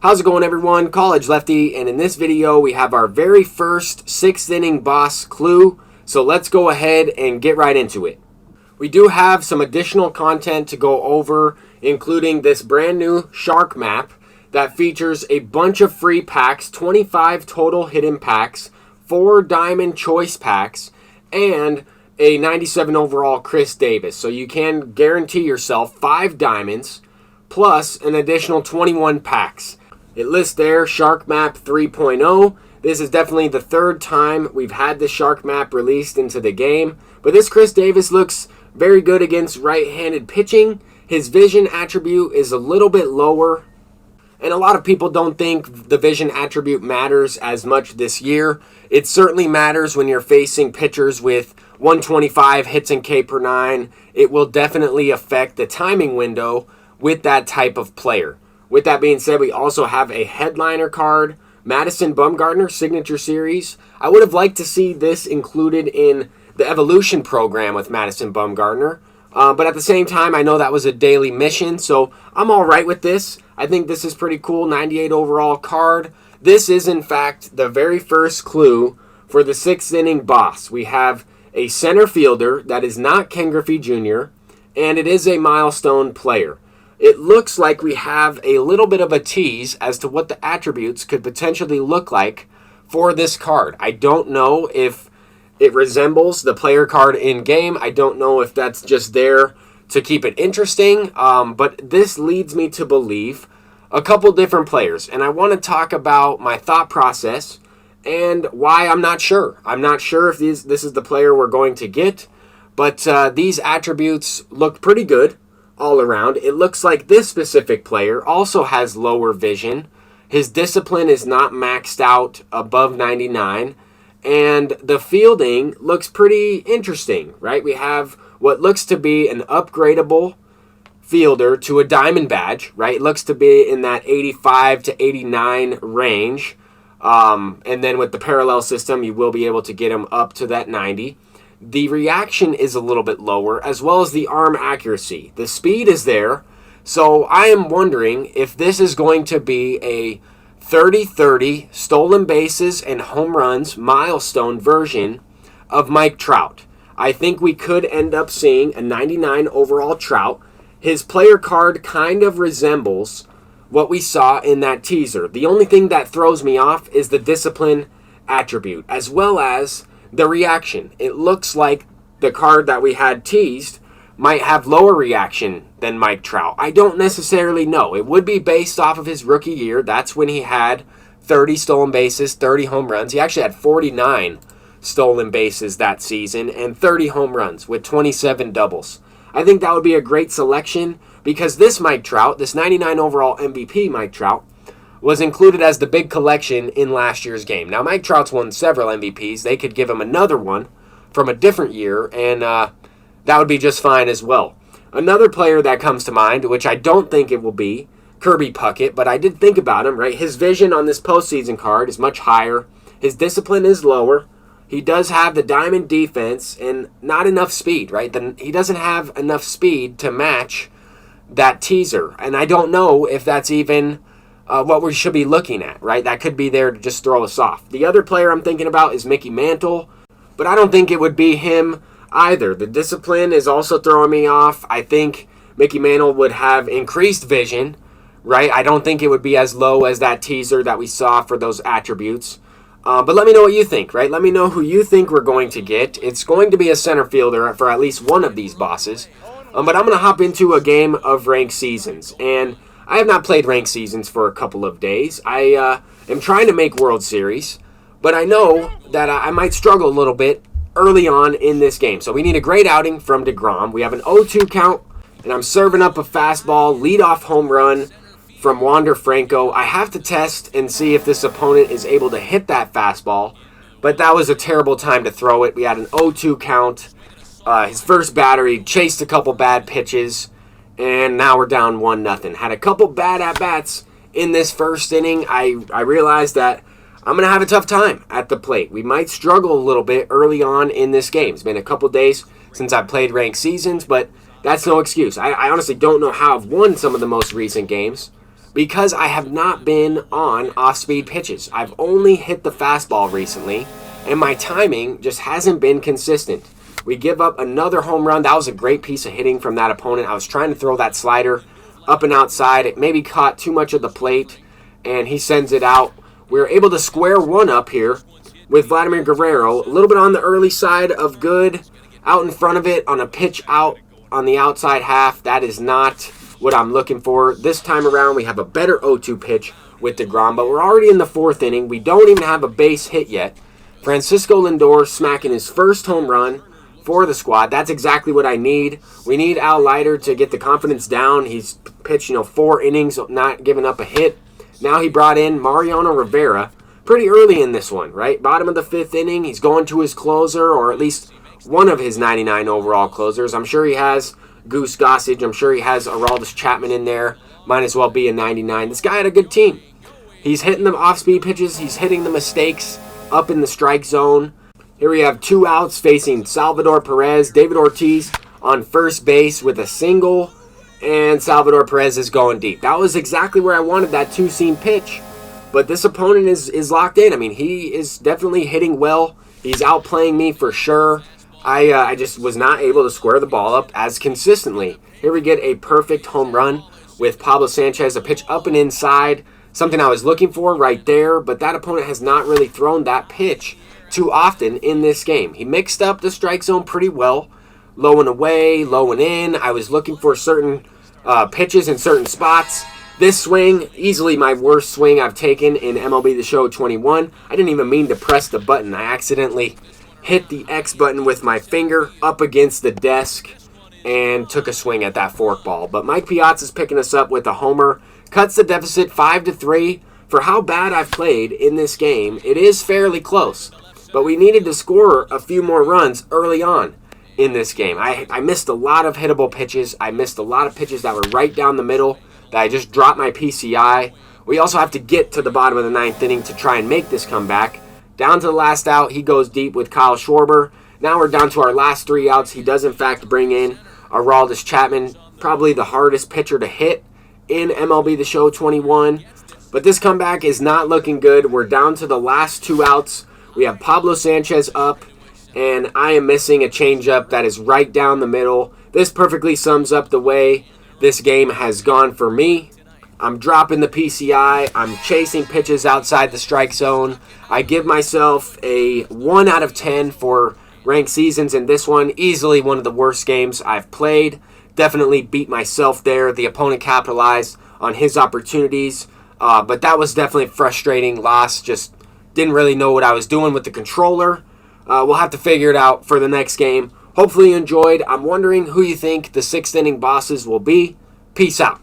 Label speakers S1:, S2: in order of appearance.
S1: How's it going, everyone? College Lefty, and in this video we have our very first 6th inning boss clue, so let's go ahead and get right into it. We do have some additional content to go over, including this brand new shark map that features a bunch of free packs, 25 total hidden packs, 4 diamond choice packs, and a 97 overall Chris Davis. So you can guarantee yourself 5 diamonds plus an additional 21 packs. It lists there Shark Map 3.0. This is definitely the 3rd time we've had this Shark Map released into the game. But this Chris Davis looks very good against right-handed pitching. His vision attribute is a little bit lower. And a lot of people don't think the vision attribute matters as much this year. It certainly matters when you're facing pitchers with 125 hits and K per 9. It will definitely affect the timing window with that type of player. With that being said, we also have a headliner card, Madison Bumgarner Signature Series. I would have liked to see this included in the evolution program with Madison Bumgarner. But at the same time, I know that was a daily mission, so I'm all right with this. I think this is pretty cool, 98 overall card. This is, in fact, the very first clue for the 6th inning boss. We have a center fielder that is not Ken Griffey Jr., and it is a milestone player. It looks like we have a little bit of a tease as to what the attributes could potentially look like for this card. I don't know if it resembles the player card in-game. I don't know if that's just there to keep it interesting. But this leads me to believe a couple different players. And I want to talk about my thought process and why I'm not sure. I'm not sure if this is the player we're going to get. But these attributes look pretty good all around. It looks like this specific player also has lower vision. His discipline is not maxed out above 99. And the fielding looks pretty interesting, right? We have what looks to be an upgradable fielder to a diamond badge, right? It looks to be in that 85 to 89 range. And then with the parallel system, you will be able to get him up to that 90. The reaction is a little bit lower, as well as the arm accuracy. The speed is there, so I am wondering if this is going to be a 30-30 stolen bases and home runs milestone version of Mike Trout. I think we could end up seeing a 99 overall Trout. His player card kind of resembles what we saw in that teaser. The only thing that throws me off is the discipline attribute, as well as the reaction. It looks like the card that we had teased might have lower reaction than Mike Trout. I don't necessarily know. It would be based off of his rookie year. That's when he had 30 stolen bases, 30 home runs. He actually had 49 stolen bases that season and 30 home runs with 27 doubles. I think that would be a great selection because this Mike Trout, this 99 overall MVP Mike Trout, was included as the big collection in last year's game. Now, Mike Trout's won several MVPs. They could give him another one from a different year, and that would be just fine as well. Another player that comes to mind, which I don't think it will be, Kirby Puckett, but I did think about him, right? His vision on this postseason card is much higher. His discipline is lower. He does have the diamond defense and not enough speed, right? He doesn't have enough speed to match that teaser, and I don't know if that's even what we should be looking at, right? That could be there to just throw us off. The other player I'm thinking about is Mickey Mantle, but I don't think it would be him either. The discipline is also throwing me off. I think Mickey Mantle would have increased vision, right? I don't think it would be as low as that teaser that we saw for those attributes. But let me know what you think, right? Let me know who you think we're going to get. It's going to be a center fielder for at least one of these bosses. But I'm going to hop into a game of ranked seasons, and I have not played ranked seasons for a couple of days. I am trying to make World Series, but I know that I might struggle a little bit early on in this game. So we need a great outing from DeGrom. We have an 0-2 count, and I'm serving up a fastball, leadoff home run from Wander Franco. I have to test and see if this opponent is able to hit that fastball, but that was a terrible time to throw it. We had an 0-2 count. His first batter, he chased a couple bad pitches, and now we're down 1-0. Had a couple bad at-bats in this first inning. I realized that I'm going to have a tough time at the plate. We might struggle a little bit early on in this game. It's been a couple days since I've played ranked seasons, but that's no excuse. I honestly don't know how I've won some of the most recent games. because I have not been on off-speed pitches. I've only hit the fastball recently, and my timing just hasn't been consistent. We give up another home run. That was a great piece of hitting from that opponent. I was trying to throw that slider up and outside. It maybe caught too much of the plate, and he sends it out. We were able to square one up here with Vladimir Guerrero. A little bit on the early side of good. Out in front of it on a pitch out on the outside half. That is not what I'm looking for. This time around, we have a better 0-2 pitch with DeGrom, but we're already in the 4th inning. We don't even have a base hit yet. Francisco Lindor smacking his first home run for the squad. That's exactly what I need. We need Al Leiter to get the confidence down. He's pitched, 4 innings, not giving up a hit. Now he brought in Mariano Rivera pretty early in this one, right? Bottom of the 5th inning. He's going to his closer, or at least one of his 99 overall closers. I'm sure he has Goose Gossage. I'm sure he has Aroldis Chapman in there. Might as well be a 99. This guy had a good team. He's hitting them off-speed pitches. He's hitting the mistakes up in the strike zone. Here we have 2 outs facing Salvador Perez. David Ortiz on first base with a single, and Salvador Perez is going deep. That was exactly where I wanted that 2-seam pitch. But this opponent is locked in. I mean, he is definitely hitting well. He's outplaying me for sure. I just was not able to square the ball up as consistently. Here we get a perfect home run with Pablo Sanchez, a pitch up and inside, something I was looking for right there, but that opponent has not really thrown that pitch too often in this game. He mixed up the strike zone pretty well, low and away, low and in. I was looking for certain pitches in certain spots. This swing, easily my worst swing I've taken in MLB The Show 21. I didn't even mean to press the button. I accidentally hit the X button with my finger up against the desk and took a swing at that forkball. But Mike Piazza's picking us up with a homer. Cuts the deficit 5-3. For how bad I've played in this game, it is fairly close. But we needed to score a few more runs early on in this game. I missed a lot of hittable pitches. I missed a lot of pitches that were right down the middle that I just dropped my PCI. We also have to get to the bottom of the 9th inning to try and make this comeback. Down to the last out, he goes deep with Kyle Schwarber. Now we're down to our last 3 outs. He does, in fact, bring in Aroldis Chapman, probably the hardest pitcher to hit in MLB The Show 21. But this comeback is not looking good. We're down to the last 2 outs. We have Pablo Sanchez up, and I am missing a changeup that is right down the middle. This perfectly sums up the way this game has gone for me. I'm dropping the PCI. I'm chasing pitches outside the strike zone. I give myself a 1 out of 10 for ranked seasons in this one. Easily one of the worst games I've played. Definitely beat myself there. The opponent capitalized on his opportunities. But that was definitely a frustrating loss. Just didn't really know what I was doing with the controller. We'll have to figure it out for the next game. Hopefully you enjoyed. I'm wondering who you think the 6th inning bosses will be. Peace out.